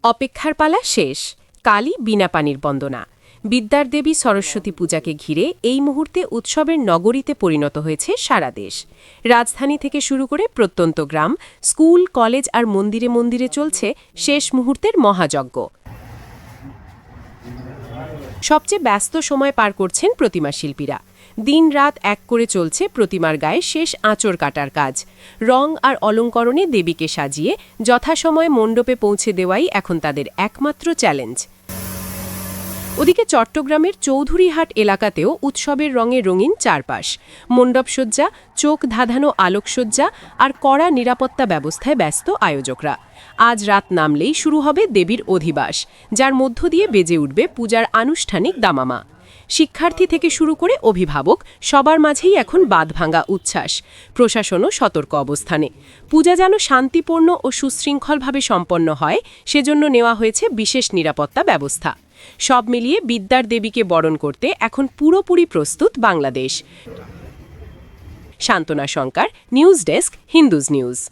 অপেক্ষার পালা শেষ। কালই বিনা পানির বন্দনা। বিদ্যার দেবী সরস্বতী পূজাকে ঘিরে এই মুহূর্তে উৎসবের নগরীতে পরিণত হয়েছে সারা দেশ। রাজধানী থেকে শুরু করে প্রত্যন্ত গ্রাম, স্কুল, কলেজ আর মন্দিরে মন্দিরে চলছে শেষ মুহূর্তের মহাযজ্ঞ। সবচেয়ে ব্যস্ত সময় পার করছেন প্রতিমা শিল্পীরা। দিন-রাত এক করে চলছে প্রতিমার গায়ে শেষ আঁচড় কাটার কাজ। রং আর অলঙ্করণে দেবীকে সাজিয়ে যথাসময়ে মণ্ডপে পৌঁছে দেওয়াই এখন তাদের একমাত্র চ্যালেঞ্জ। ওদিকে চট্টগ্রামের চৌধুরীহাট এলাকাতেও উৎসবের রঙে রঙিন চারপাশ। মণ্ডপসজ্জা, চোখ ধাঁধানো আলোকসজ্জা আর কড়া নিরাপত্তা ব্যবস্থায় ব্যস্ত আয়োজকরা। আজ রাত নামলেই শুরু হবে দেবীর অধিবাস, যার মধ্য দিয়ে বেজে উঠবে পূজার আনুষ্ঠানিক দামামা। শিক্ষার্থী থেকে শুরু করে অভিভাবক, সবার মাঝেই এখন বাঁধভাঙা উচ্ছ্বাস। প্রশাসনও সতর্ক অবস্থানে। পূজা যেন শান্তিপূর্ণ ও সুশৃঙ্খলভাবে সম্পন্ন হয়, সেজন্য নেওয়া হয়েছে বিশেষ নিরাপত্তা ব্যবস্থা। সব মিলিয়ে বিদ্যার দেবীকে বরণ করতে এখন পুরোপুরি প্রস্তুত Bangladesh. Shantana Shankar, news desk, Hindus news.